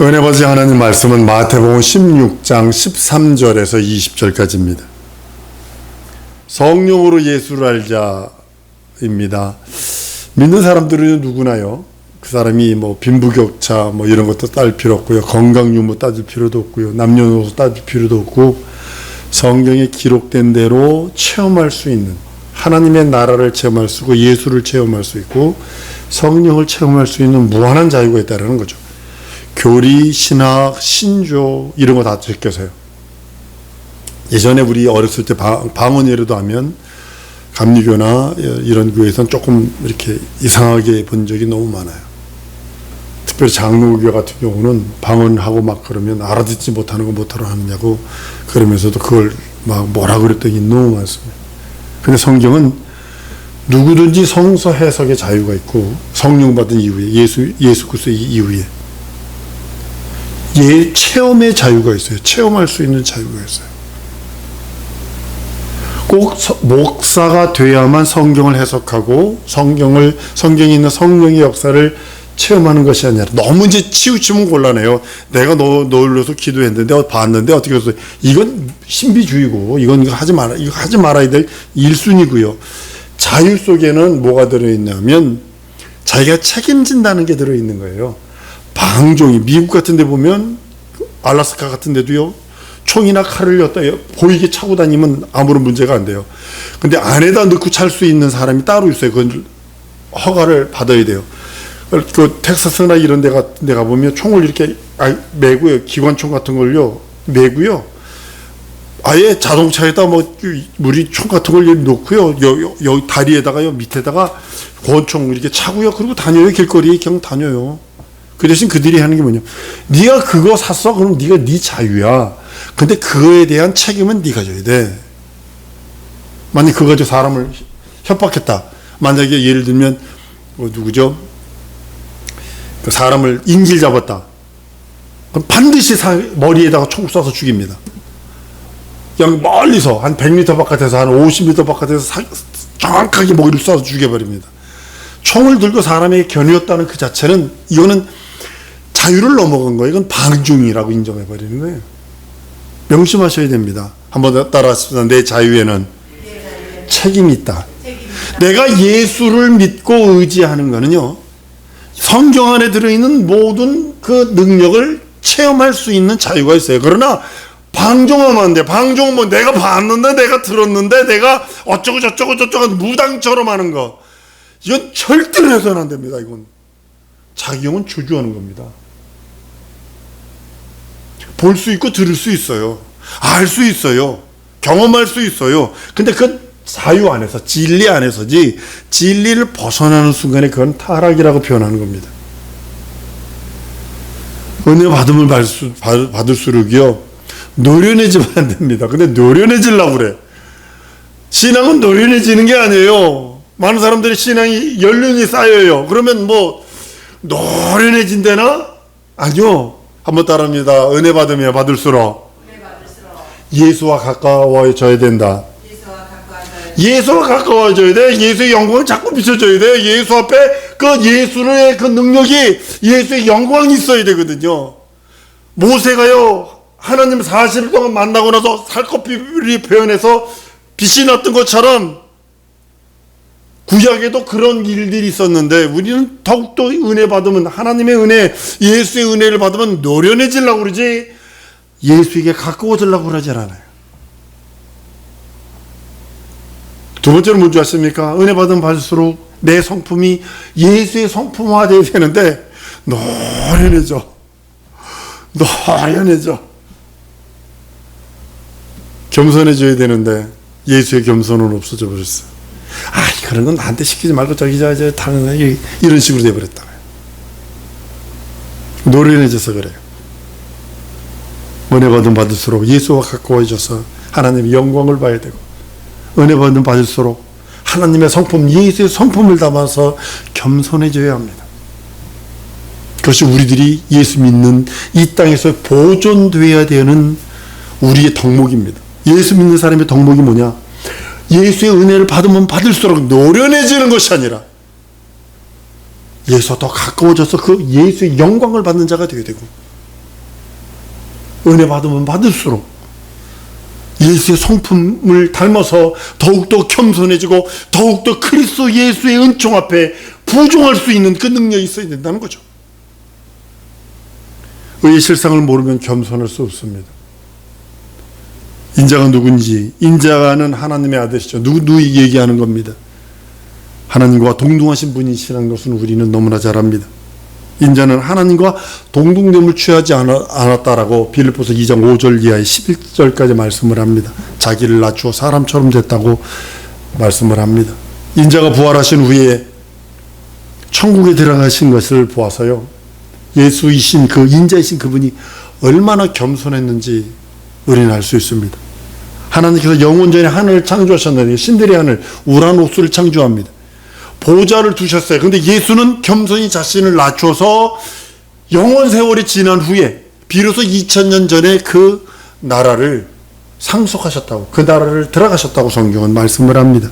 은혜 받으시 하나님 말씀은 마태복음 16장 13절에서 20절까지입니다. 성령으로 예수를 알자입니다. 믿는 사람들은 누구나요? 그 사람이 빈부격차 이런 것도 따질 필요 없고요. 건강 유무 따질 필요도 없고요. 남녀노소 따질 필요도 없고, 성경에 기록된 대로 체험할 수 있는, 하나님의 나라를 체험할 수 있고, 예수를 체험할 수 있고, 성령을 체험할 수 있는 무한한 자유가 있다는 거죠. 교리, 신학, 신조 이런 거 다 제껴서요. 예전에 우리 어렸을 때 방언 예로도 하면 감리교나 이런 교회에서는 조금 이렇게 이상하게 본 적이 너무 많아요. 특별히 장로교 같은 경우는 방언하고 막 그러면 알아듣지 못하는 거 못하러 하느냐고 그러면서도 그걸 막 뭐라 그랬더니 너무 많습니다. 근데 성경은 누구든지 성서 해석의 자유가 있고, 성령 받은 이후에 예수 그리스도 이후에 체험의 자유가 있어요. 체험할 수 있는 자유가 있어요. 꼭 목사가 돼야만 성경을 해석하고 성경에 있는 성령의 역사를 체험하는 것이 아니라, 너무 이제 치우치면 곤란해요. 내가 놀러서 기도했는데 봤는데 어떻게 했어요? 이건 신비주의고, 이거 하지 말아야 될 1순위고요. 자유 속에는 뭐가 들어있냐면 자기가 책임진다는 게 들어있는 거예요. 방종이, 미국 같은 데 보면, 알라스카 같은 데도요, 총이나 칼을 였다 보이게 차고 다니면 아무런 문제가 안 돼요. 근데 안에다 넣고 찰 수 있는 사람이 따로 있어요. 그건 허가를 받아야 돼요. 그 텍사스나 이런 데 같은 데 가보면 총을 이렇게 매고요. 기관총 같은 걸요, 매고요. 아예 자동차에다 우리 총 같은 걸 놓고요. 여기 다리에다가요, 밑에다가 권총 이렇게 차고요. 그리고 다녀요. 길거리에 그냥 다녀요. 그 대신 그들이 하는 게 뭐냐, 네가 그거 샀어? 그럼 네 자유야. 근데 그거에 대한 책임은 네가 져야 돼. 만약 그거 가지고 사람을 협박했다, 만약에 예를 들면 누구죠? 그 사람을 인질 잡았다, 그럼 반드시 머리에다가 총 쏴서 죽입니다. 그냥 멀리서 한 100m 바깥에서, 한 50m 바깥에서 정확하게 머리를 쏴서 죽여버립니다. 총을 들고 사람에게 겨누었다는 그 자체는, 이거는 자유를 넘어간 거예요. 이건 방종이라고 인정해버리는 거예요. 명심하셔야 됩니다. 한번 따라하십시다. 내 자유에는 책임이 있다. 내가 예수를 믿고 의지하는 거는요, 성경 안에 들어있는 모든 그 능력을 체험할 수 있는 자유가 있어요. 그러나 방종하면 안 돼. 방종은 내가 봤는데, 내가 들었는데, 내가 어쩌고 저쩌고 무당처럼 하는 거, 이건 절대로 해서는 안 됩니다. 이건 자기 영은 주주하는 겁니다. 볼 수 있고 들을 수 있어요. 알 수 있어요. 경험할 수 있어요. 근데 그 자유 안에서, 진리 안에서지, 진리를 벗어나는 순간에 그건 타락이라고 표현하는 겁니다. 은혜 받음을 받을수록요, 노련해지면 안 됩니다. 근데 노련해지려고 그래. 신앙은 노련해지는 게 아니에요. 많은 사람들이 신앙이 연륜이 쌓여요. 그러면 노련해진대나? 아니요. 한번 따라합니다. 은혜 받으면 받을수록 예수와 가까워져야 된다. 예수와 가까워져야 돼. 예수의 영광을 자꾸 비춰줘야 돼. 예수 앞에 그 예수의 그 능력이, 예수의 영광이 있어야 되거든요. 모세가요, 하나님 40일 동안 만나고 나서 살갗불이 표현해서 빛이 났던 것처럼, 구약에도 그런 일들이 있었는데, 우리는 더욱더 은혜 받으면, 하나님의 은혜, 예수의 은혜를 받으면 노련해지려고 그러지, 예수에게 가까워지려고 그러지 않아요. 두 번째로 뭔지 아십니까? 은혜 받으면 받을수록 내 성품이 예수의 성품화 되어야 되는데, 노련해져. 겸손해져야 되는데 예수의 겸손은 없어져 버렸어요. 그런 건 나한테 시키지 말고 저기 다른 이런 식으로 돼버렸다. 노련해져서 그래요. 은혜 받으면 받을수록 예수와 가까워져서 하나님의 영광을 봐야 되고, 은혜 받으면 받을수록 하나님의 성품, 예수의 성품을 담아서 겸손해져야 합니다. 그것이 우리들이 예수 믿는 이 땅에서 보존되어야 되는 우리의 덕목입니다. 예수 믿는 사람의 덕목이 뭐냐? 예수의 은혜를 받으면 받을수록 노련해지는 것이 아니라 예수와 더 가까워져서 그 예수의 영광을 받는 자가 되게 되고, 은혜 받으면 받을수록 예수의 성품을 닮아서 더욱더 겸손해지고 더욱더 그리스도 예수의 은총 앞에 부종할 수 있는 그 능력이 있어야 된다는 거죠. 의의 실상을 모르면 겸손할 수 없습니다. 인자가 누군지, 인자는 하나님의 아들이죠. 누구 얘기하는 겁니다. 하나님과 동등하신 분이시라는 것은 우리는 너무나 잘 압니다. 인자는 하나님과 동등됨을 취하지 않았다라고 빌립보서 2장 5절 이하의 11절까지 말씀을 합니다. 자기를 낮추어 사람처럼 됐다고 말씀을 합니다. 인자가 부활하신 후에 천국에 들어가신 것을 보아서요, 예수이신 그 인자이신 그분이 얼마나 겸손했는지 우리는 알 수 있습니다. 하나님께서 영원 전에 하늘을 창조하셨는데, 신들의 하늘, 우라노스를 창조합니다. 보좌를 두셨어요. 그런데 예수는 겸손히 자신을 낮춰서 영원 세월이 지난 후에 비로소 2000년 전에 그 나라를 상속하셨다고, 그 나라를 들어가셨다고 성경은 말씀을 합니다.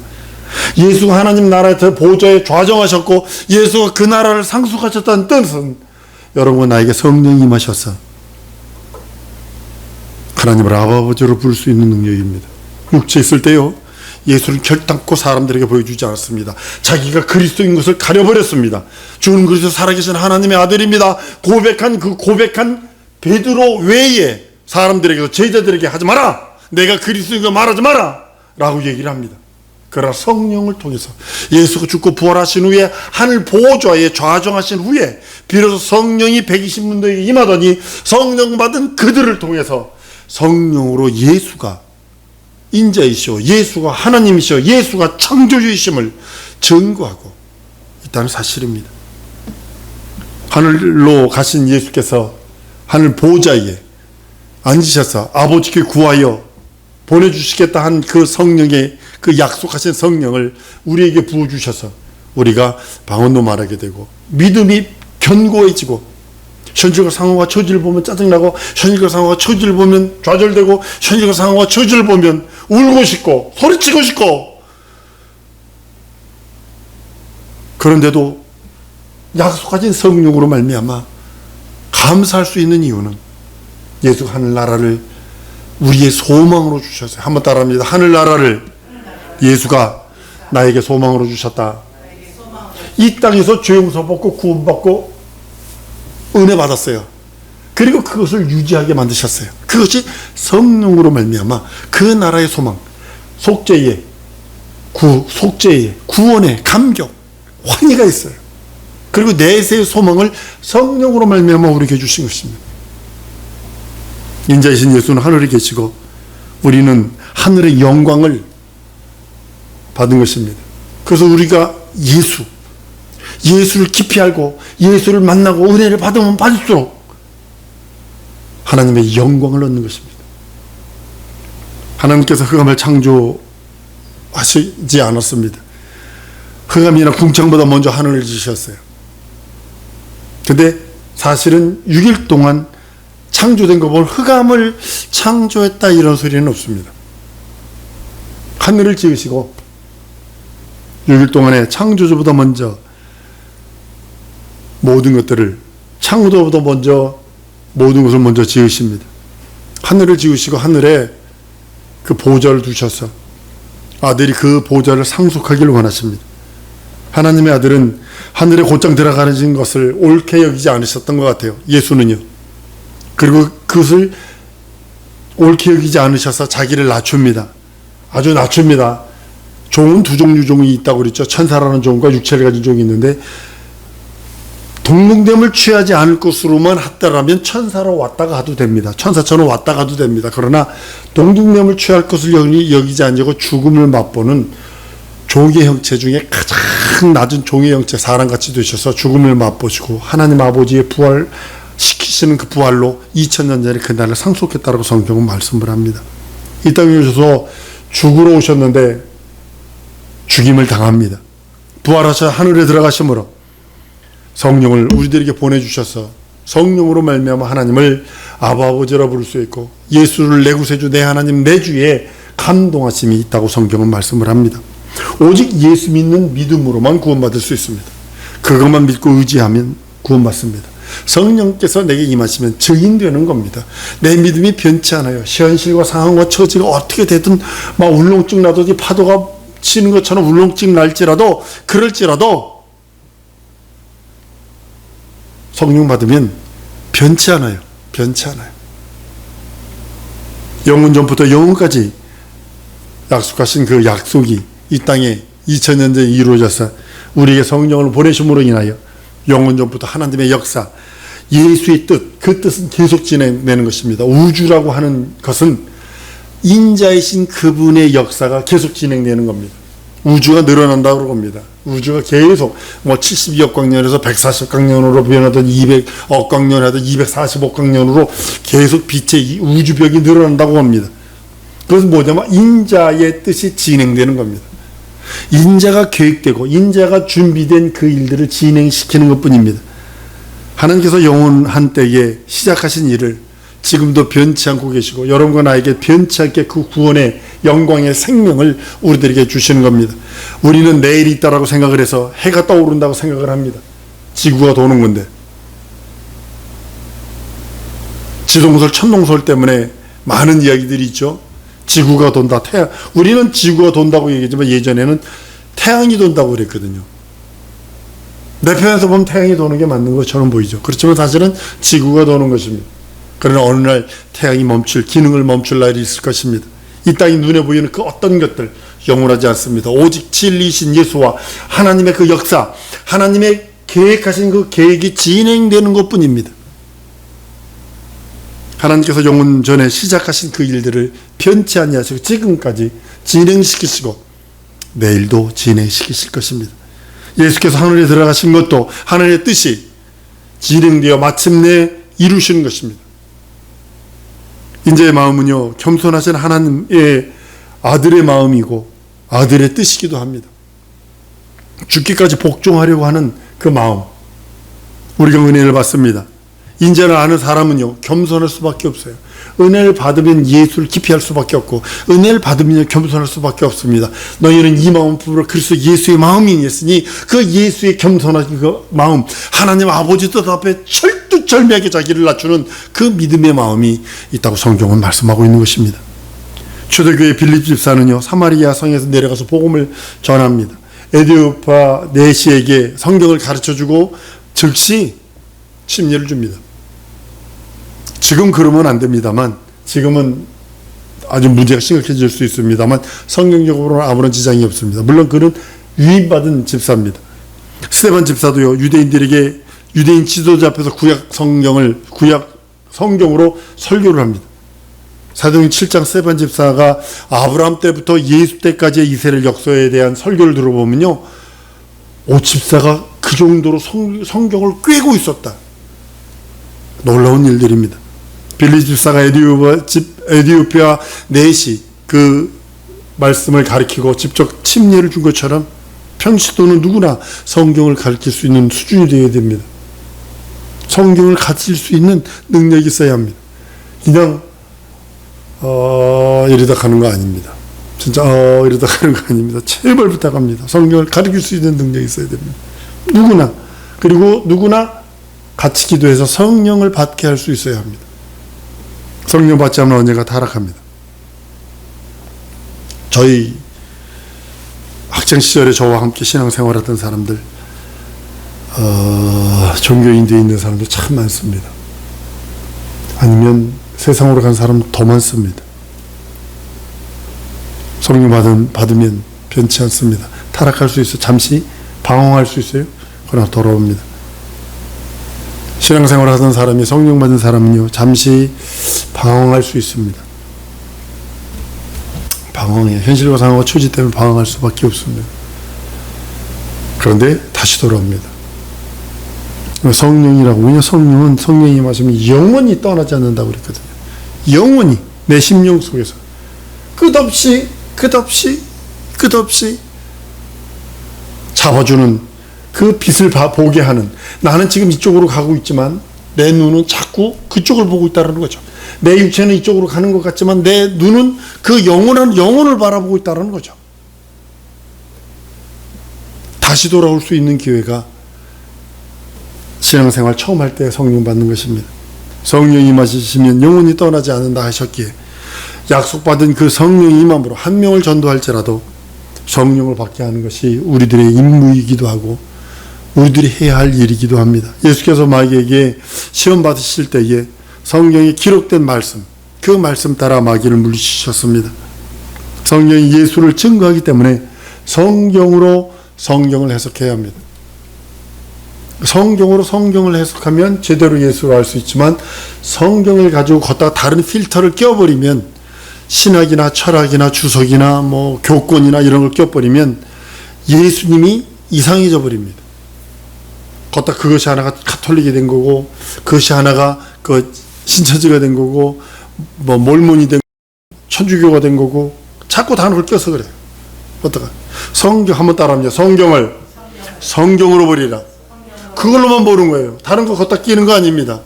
예수가 하나님 나라의 보좌에 좌정하셨고 예수가 그 나라를 상속하셨다는 뜻은, 여러분, 나에게 성령이 임하셔서 하나님을 아버지로 부를 수 있는 능력입니다. 육체에 있을 때요, 예수를 결단코 사람들에게 보여주지 않았습니다. 자기가 그리스도인 것을 가려버렸습니다. 주는 그리스도 살아계신 하나님의 아들입니다. 고백한 베드로 외에 사람들에게도, 제자들에게 하지 마라, 내가 그리스도인 걸 말하지 마라 라고 얘기를 합니다. 그러나 성령을 통해서 예수가 죽고 부활하신 후에 하늘 보좌에 좌정하신 후에 비로소 성령이 120문도에게 임하더니 성령 받은 그들을 통해서 성령으로 예수가 인자이시오, 예수가 하나님이시오, 예수가 창조주이심을 증거하고 있다는 사실입니다. 하늘로 가신 예수께서 하늘 보좌에 앉으셔서 아버지께 구하여 보내주시겠다 한 그 성령의, 그 약속하신 성령을 우리에게 부어주셔서 우리가 방언도 말하게 되고 믿음이 견고해지고, 현실과 상황과 처지를 보면 짜증나고, 현실과 상황과 처지를 보면 좌절되고, 현실과 상황과 처지를 보면 울고 싶고 소리치고 싶고, 그런데도 약속하신 성령으로 말미암아 감사할 수 있는 이유는 예수가 하늘나라를 우리의 소망으로 주셨어요. 한번 따라합니다. 하늘나라를 예수가 나에게 소망으로 주셨다. 이 땅에서 죄 용서 받고 구원받고 은혜 받았어요. 그리고 그것을 유지하게 만드셨어요. 그것이 성령으로 말미암아 그 나라의 소망, 속죄의 구원의 감격, 환희가 있어요. 그리고 내세의 소망을 성령으로 말미암아 우리에게 주신 것입니다. 인자이신 예수는 하늘에 계시고 우리는 하늘의 영광을 받은 것입니다. 그래서 우리가 예수를 깊이 알고 예수를 만나고 은혜를 받으면 받을수록 하나님의 영광을 얻는 것입니다. 하나님께서 흑암을 창조하시지 않았습니다. 흑암이나 궁창보다 먼저 하늘을 지으셨어요. 근데 사실은 6일 동안 창조된 거 보면 흑암을 창조했다 이런 소리는 없습니다. 하늘을 지으시고 6일 동안에 창조주보다 먼저 모든 것들을, 창조보다 먼저 모든 것을 먼저 지으십니다. 하늘을 지으시고 하늘에 그 보좌를 두셔서 아들이 그 보좌를 상속하기를 원하십니다. 하나님의 아들은 하늘에 곧장 들어가는 것을 옳게 여기지 않으셨던 것 같아요. 예수는요. 그리고 그것을 옳게 여기지 않으셔서 자기를 낮춥니다. 아주 낮춥니다. 종은 두 종류 종이 있다고 그랬죠. 천사라는 종과 육체를 가진 종이 있는데, 동등됨을 취하지 않을 것으로만 했다라면 천사로 왔다 가도 됩니다. 천사처럼 왔다 가도 됩니다. 그러나 동등됨을 취할 것을 여기지 않고 죽음을 맛보는 종의 형체 중에 가장 낮은 종의 형체, 사람같이 되셔서 죽음을 맛보시고 하나님 아버지의 부활시키시는 그 부활로 2000년 전에 그날을 상속했다라고 성경은 말씀을 합니다. 이 땅에 오셔서 죽으러 오셨는데 죽임을 당합니다. 부활하셔 하늘에 들어가심으로 성령을 우리들에게 보내주셔서 성령으로 말미암아 하나님을 아버지라 부를 수 있고, 예수를 내 구세주, 내 하나님, 내 주에 감동하심이 있다고 성경은 말씀을 합니다. 오직 예수 믿는 믿음으로만 구원받을 수 있습니다. 그것만 믿고 의지하면 구원받습니다. 성령께서 내게 임하시면 증인되는 겁니다. 내 믿음이 변치 않아요. 현실과 상황과 처지가 어떻게 되든 막 울렁증 나도 파도가 치는 것처럼 울렁증 날지라도 그럴지라도 성령 받으면 변치 않아요. 변치 않아요. 영원 전부터 영원까지 약속하신 그 약속이 이 땅에 2000년 전에 이루어져서 우리에게 성령을 보내심으로 인하여 영원 전부터 하나님의 역사, 예수의 뜻, 그 뜻은 계속 진행되는 것입니다. 우주라고 하는 것은 인자이신 그분의 역사가 계속 진행되는 겁니다. 우주가 늘어난다고 합니다. 우주가 계속 72억 광년에서 140광년으로 변하던 200억 광년하던 240억 광년으로 계속 빛의 우주벽이 늘어난다고 합니다. 그것은 뭐냐면 인자의 뜻이 진행되는 겁니다. 인자가 계획되고 인자가 준비된 그 일들을 진행시키는 것뿐입니다. 하나님께서 영원한 때에 시작하신 일을 지금도 변치 않고 계시고 여러분과 나에게 변치 않게 그 구원의 영광의 생명을 우리들에게 주시는 겁니다. 우리는 내일이 있다라고 생각을 해서 해가 떠오른다고 생각을 합니다. 지구가 도는 건데. 지동설, 천동설 때문에 많은 이야기들이 있죠. 지구가 돈다. 우리는 지구가 돈다고 얘기하지만 예전에는 태양이 돈다고 그랬거든요. 내 편에서 보면 태양이 도는 게 맞는 것처럼 보이죠. 그렇지만 사실은 지구가 도는 것입니다. 그러나 어느 날 태양이 기능을 멈출 날이 있을 것입니다. 이 땅이 눈에 보이는 그 어떤 것들 영원하지 않습니다. 오직 진리이신 예수와 하나님의 그 역사, 하나님의 계획하신 그 계획이 진행되는 것뿐입니다. 하나님께서 영원 전에 시작하신 그 일들을 변치 아니하시고 지금까지 진행시키시고 내일도 진행시키실 것입니다. 예수께서 하늘에 들어가신 것도 하늘의 뜻이 진행되어 마침내 이루시는 것입니다. 인자의 마음은요, 겸손하신 하나님의 아들의 마음이고 아들의 뜻이기도 합니다. 죽기까지 복종하려고 하는 그 마음, 우리가 은혜를 받습니다. 인자를 아는 사람은요, 겸손할 수밖에 없어요. 은혜를 받으면 예수를 기피할 수밖에 없고 은혜를 받으면 겸손할 수밖에 없습니다. 너희는 이 마음 품으로 그리스도 예수의 마음이 있으니 그 예수의 겸손한 그 마음, 하나님 아버지 뜻 앞에 철두철미하게 자기를 낮추는 그 믿음의 마음이 있다고 성경은 말씀하고 있는 것입니다. 초대교회 빌립 집사는요, 사마리아 성에서 내려가서 복음을 전합니다. 에디오파 내시에게 성경을 가르쳐주고 즉시 침례를 줍니다. 지금 그러면 안 됩니다만, 지금은 아주 문제가 심각해질 수 있습니다만 성경적으로는 아무런 지장이 없습니다. 물론 그는 위임받은 집사입니다. 스데반 집사도요, 유대인 지도자 앞에서 구약 성경으로 설교를 합니다. 사도행 7장 스데반 집사가 아브라함 때부터 예수 때까지의 이스라엘 역사에 대한 설교를 들어보면요, 오 집사가 그 정도로 성경을 꿰고 있었다. 놀라운 일들입니다. 빌립 집사가 에디오피아 내시 그 말씀을 가르치고 직접 침례를 준 것처럼 평시도는 누구나 성경을 가르칠 수 있는 수준이 되어야 됩니다. 성경을 가르칠 수 있는 능력이 있어야 합니다. 그냥 이러다 가는 거 아닙니다. 진짜 이러다 가는 거 아닙니다. 제발 부탁합니다. 성경을 가르칠 수 있는 능력이 있어야 됩니다. 누구나. 그리고 누구나 같이 기도해서 성령을 받게 할 수 있어야 합니다. 성령 받지 않으면 언젠가 타락합니다. 저희 학창시절에 저와 함께 신앙생활하던 사람들, 종교인들에 있는 사람들 참 많습니다. 아니면 세상으로 간 사람 더 많습니다. 성령 받으면 변치 않습니다. 타락할 수 있어요. 잠시 방황할 수 있어요. 그러나 돌아옵니다. 신앙생활 하던 사람이 성령 받은 사람은요, 잠시 방황할 수 있습니다. 방황해요. 현실과 상황과 처지 때문에 방황할 수밖에 없습니다. 그런데 다시 돌아옵니다. 성령이라고, 왜냐 성령은 성령이 임하시면 영원히 떠나지 않는다고 그랬거든요. 영원히 내 심령 속에서 끝없이 잡아주는 그 빛을 보게 하는, 나는 지금 이쪽으로 가고 있지만 내 눈은 자꾸 그쪽을 보고 있다는 거죠. 내 육체는 이쪽으로 가는 것 같지만 내 눈은 그 영혼을 바라보고 있다는 거죠. 다시 돌아올 수 있는 기회가 신앙생활 처음 할 때 성령 받는 것입니다. 성령이 임하시면 영원히 떠나지 않는다 하셨기에 약속받은 그 성령이 임함으로 한 명을 전도할지라도 성령을 받게 하는 것이 우리들의 임무이기도 하고 우리들이 해야 할 일이기도 합니다. 예수께서 마귀에게 시험 받으실 때에 성경에 기록된 말씀, 그 말씀 따라 마귀를 물리치셨습니다. 성경이 예수를 증거하기 때문에 성경으로 성경을 해석해야 합니다. 성경으로 성경을 해석하면 제대로 예수를 알 수 있지만 성경을 가지고 걷다가 다른 필터를 껴버리면 신학이나 철학이나 주석이나 뭐 교권이나 이런 걸 껴버리면 예수님이 이상해져 버립니다. 걷다 그것이 하나가 카톨릭이 된 거고 그것이 하나가 그 신천지가 된 거고 뭐 몰몬이 된 거고 천주교가 된 거고 자꾸 단어를 껴서 그래요. 어떡하? 성경 한번 따라합니다. 성경을 성경으로 버리라. 그걸로만 보는 거예요. 다른 거 걷다 끼는 거 아닙니다.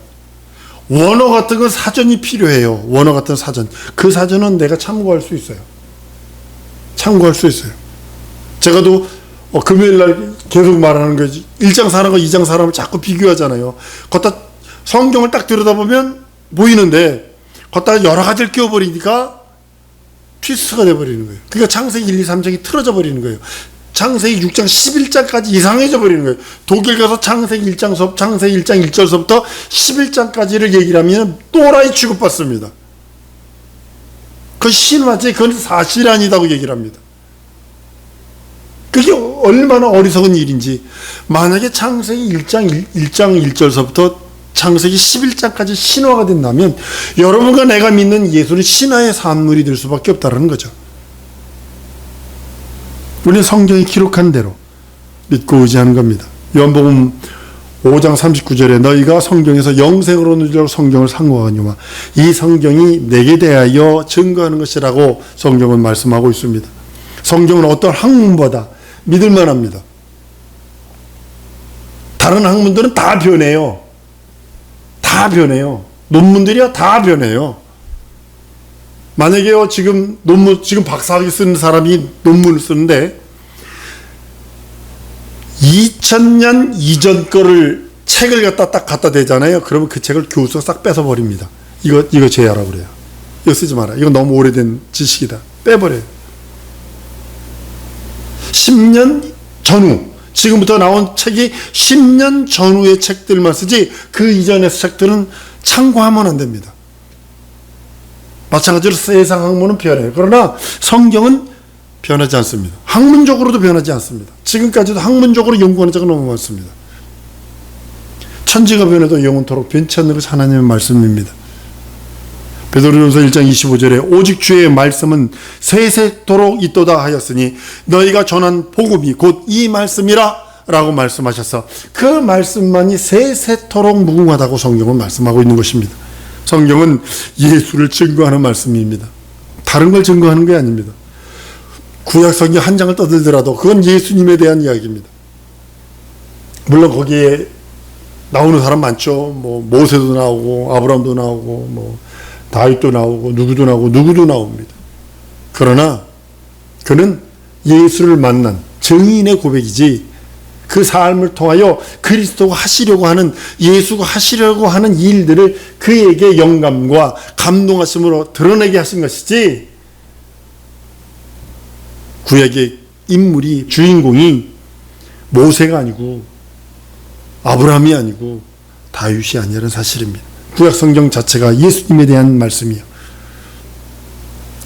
원어 같은 건 사전이 필요해요. 원어 같은 사전. 그 사전은 내가 참고할 수 있어요. 참고할 수 있어요. 제가도 금요일 날 계속 말하는 거지. 1장 사람과 2장 사람을 자꾸 비교하잖아요. 걷다 성경을 딱 들여다보면 보이는데 걷다 여러 가지를 끼워버리니까 트위스트가 돼버리는 거예요. 그러니까 창세기 1, 2, 3장이 틀어져 버리는 거예요. 창세기 6장 11장까지 이상해져 버리는 거예요. 독일 가서 창세기 1장 1장 1절서부터 11장까지를 얘기를 하면 또라이 취급받습니다. 그건 신화지, 그건 사실이 아니다고 얘기를 합니다. 그게 얼마나 어리석은 일인지. 만약에 창세기 1장 1절서부터 창세기 11장까지 신화가 된다면 여러분과 내가 믿는 예수는 신화의 산물이 될 수밖에 없다는 거죠. 우리는 성경이 기록한 대로 믿고 의지하는 겁니다. 요한복음 5장 39절에 너희가 성경에서 영생으로 누리려고 성경을 상고하거니와 이 성경이 내게 대하여 증거하는 것이라고 성경은 말씀하고 있습니다. 성경은 어떤 학문보다 믿을만 합니다. 다른 학문들은 다 변해요. 다 변해요. 논문들이야 다 변해요. 만약에요, 지금 박사학위 쓰는 사람이 논문을 쓰는데 2000년 이전 거를 책을 갖다 대잖아요. 그러면 그 책을 교수가 싹 뺏어버립니다. 이거 제하라 그래요. 이거 쓰지 마라. 이거 너무 오래된 지식이다. 빼버려요. 10년 전후, 지금부터 나온 책이 10년 전후의 책들만 쓰지 그 이전의 책들은 참고하면 안 됩니다. 마찬가지로 세상 학문은 변해요. 그러나 성경은 변하지 않습니다. 학문적으로도 변하지 않습니다. 지금까지도 학문적으로 연구하는 자가 너무 많습니다. 천지가 변해도 영원토록 변치 않는 것이 하나님의 말씀입니다. 베드로전서 1장 25절에 오직 주의 말씀은 세세토록 있도다 하였으니 너희가 전한 복음이 곧 이 말씀이라 라고 말씀하셔서 그 말씀만이 세세토록 무궁하다고 성경은 말씀하고 있는 것입니다. 성경은 예수를 증거하는 말씀입니다. 다른 걸 증거하는 게 아닙니다. 구약 성경 한 장을 떠들더라도 그건 예수님에 대한 이야기입니다. 물론 거기에 나오는 사람 많죠. 뭐 모세도 나오고 아브라함도 나오고 뭐 다윗도 나오고 누구도 나옵니다. 그러나 그는 예수를 만난 증인의 고백이지 그 삶을 통하여 그리스도가 하시려고 하는, 예수가 하시려고 하는 일들을 그에게 영감과 감동하심으로 드러내게 하신 것이지, 구약의 인물이, 주인공이 모세가 아니고 아브라함이 아니고 다윗이 아니라는 사실입니다. 구약 성경 자체가 예수님에 대한 말씀이요.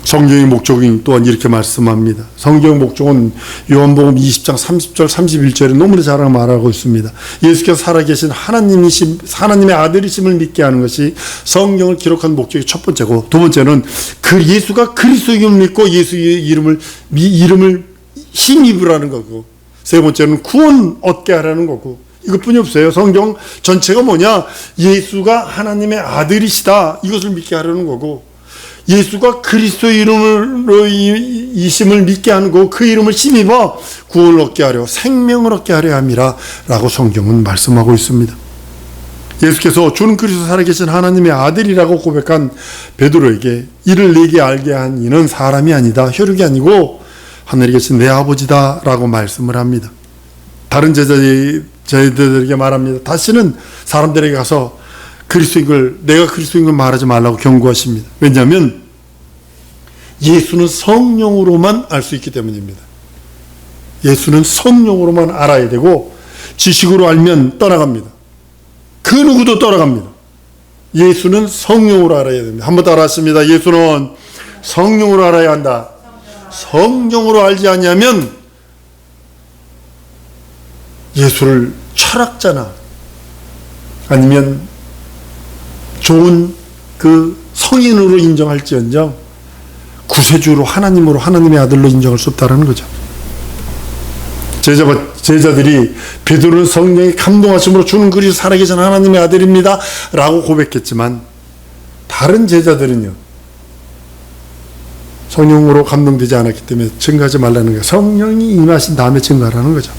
성경의 목적은 또한 이렇게 말씀합니다. 성경 목적은 요한복음 20장 30절 31절에 너무나 잘 말하고 있습니다. 예수께서 살아계신 하나님의 아들이심을 믿게 하는 것이 성경을 기록한 목적이 첫 번째고, 두 번째는 그 예수가 그리스도임을 믿고 예수의 이름을 힘입으라는 거고, 세 번째는 구원 얻게 하라는 거고, 이것뿐이 없어요. 성경 전체가 뭐냐? 예수가 하나님의 아들이시다, 이것을 믿게 하려는 거고, 예수가 그리스도 이름으로 이심을 믿게 하는 거고, 그 이름을 힘입어 구원을 얻게 하려, 생명을 얻게 하려 함이라 라고 성경은 말씀하고 있습니다. 예수께서 주는 그리스도 살아계신 하나님의 아들이라고 고백한 베드로에게 이를 내게 알게 한 이는 사람이 아니다, 혈육이 아니고 하늘에 계신 내 아버지다 라고 말씀을 합니다. 다른 저희들에게 말합니다. 다시는 사람들에게 가서 그리스도인 걸, 내가 그리스도인 걸 말하지 말라고 경고하십니다. 왜냐하면 예수는 성령으로만 알 수 있기 때문입니다. 예수는 성령으로만 알아야 되고, 지식으로 알면 떠나갑니다. 그 누구도 떠나갑니다. 예수는 성령으로 알아야 됩니다. 한번 따라하십니다. 예수는 성령으로 알아야 한다. 성령으로 알지 않냐면 예수를 철학자나 아니면 좋은 그 성인으로 인정할지언정 구세주로, 하나님으로, 하나님의 아들로 인정할 수 없다는 거죠. 제자들이 베드로는 성령의 감동하심으로 주는 그리스도 살아계신 하나님의 아들입니다 라고 고백했지만, 다른 제자들은요, 성령으로 감동되지 않았기 때문에 증거하지 말라는 거예요. 성령이 임하신 다음에 증거하라는 거죠.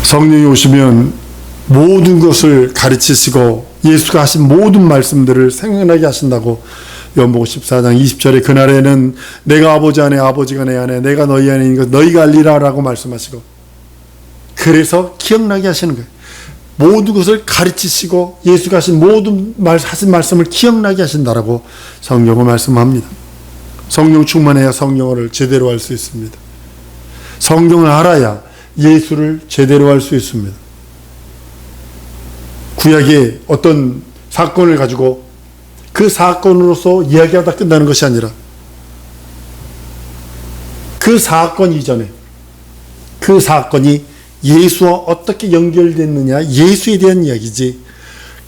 성령이 오시면 모든 것을 가르치시고 예수가 하신 모든 말씀들을 생각나게 하신다고 요한복음 14장 20절에 그날에는 내가 아버지 안에 아버지가 내 안에 내가 너희 안에 있는 것 너희가 알리라 라고 말씀하시고, 그래서 기억나게 하시는 거예요. 모든 것을 가르치시고 예수가 하신 모든 하신 말씀을 기억나게 하신다라고 성경은 말씀합니다. 성령 충만해야 성령을 제대로 알 수 있습니다. 성경을 알아야 예수를 제대로 알 수 있습니다. 구약의 어떤 사건을 가지고 그 사건으로서 이야기하다 끝나는 것이 아니라 그 사건 이전에 그 사건이 예수와 어떻게 연결됐느냐, 예수에 대한 이야기지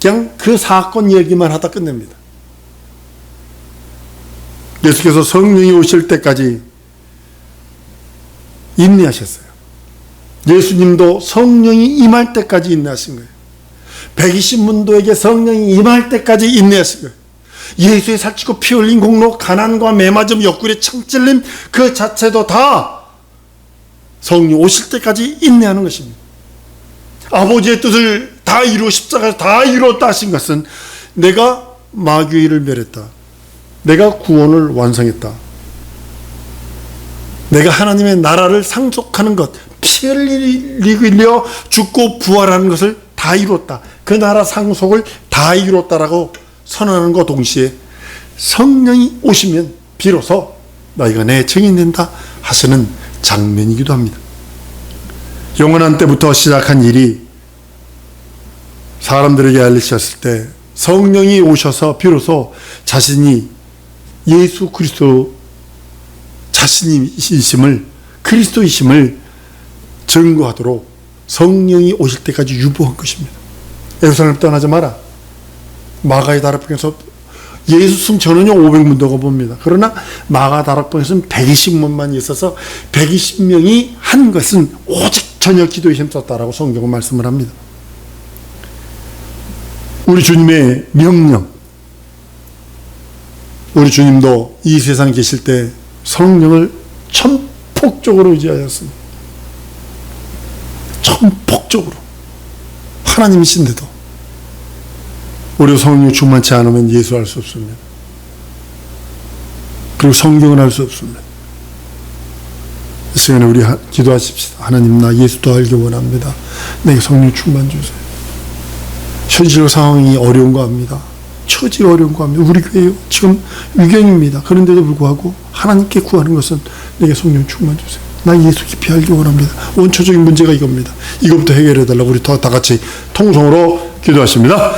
그냥 그 사건 이야기만 하다 끝냅니다. 예수께서 성령이 오실 때까지 인내하셨어요. 예수님도 성령이 임할 때까지 인내하신 거예요. 120문도에게 성령이 임할 때까지 인내하신 거예요. 예수의 살찌고 피 흘린 공로, 가난과 매맞음, 옆구리에 창찔림 그 자체도 다 성령 오실 때까지 인내하는 것입니다. 아버지의 뜻을 다 이루어 십자가에서 다 이루었다 하신 것은 내가 마귀를 멸했다, 내가 구원을 완성했다, 내가 하나님의 나라를 상속하는 것, 피 흘려 죽고 부활하는 것을 다 이루었다, 그 나라 상속을 다 이루었다라고 선언하는 것 동시에 성령이 오시면 비로소 너희가 내 증인된다 하시는 장면이기도 합니다. 영원한 때부터 시작한 일이 사람들에게 알리셨을 때 성령이 오셔서 비로소 자신이 예수 그리스도 자신이심을, 그리스도이심을 증거하도록 성령이 오실 때까지 유보한 것입니다. 예루살렘 떠나지 마라. 마가의 다락방에서 예수 숨 전은요 500문도가 봅니다. 그러나 마가 다락방에서는 120문만 있어서 120명이 한 것은 오직 저녁 기도에 힘썼다라고 성경은 말씀을 합니다. 우리 주님의 명령, 우리 주님도 이 세상에 계실 때 성령을 천폭적으로 의지하였습니다. 천폭적으로. 하나님이신데도 우리 성령 충만치 않으면 예수 알 수 없습니다. 그리고 성경을 알 수 없습니다. 이 시간에 우리 기도하십시다. 하나님, 나 예수도 알기 원합니다. 내게 성령 충만 주세요. 현실 상황이 어려운 거 압니다. 처지가 어려운 거 압니다. 우리 교회 지금 위경입니다. 그런데도 불구하고 하나님께 구하는 것은 내게 성령 충만 주세요. 나 예수 깊이 알기 원합니다. 원초적인 문제가 이겁니다. 이것부터 해결해달라고 우리 다 같이 통성으로 기도하십니다.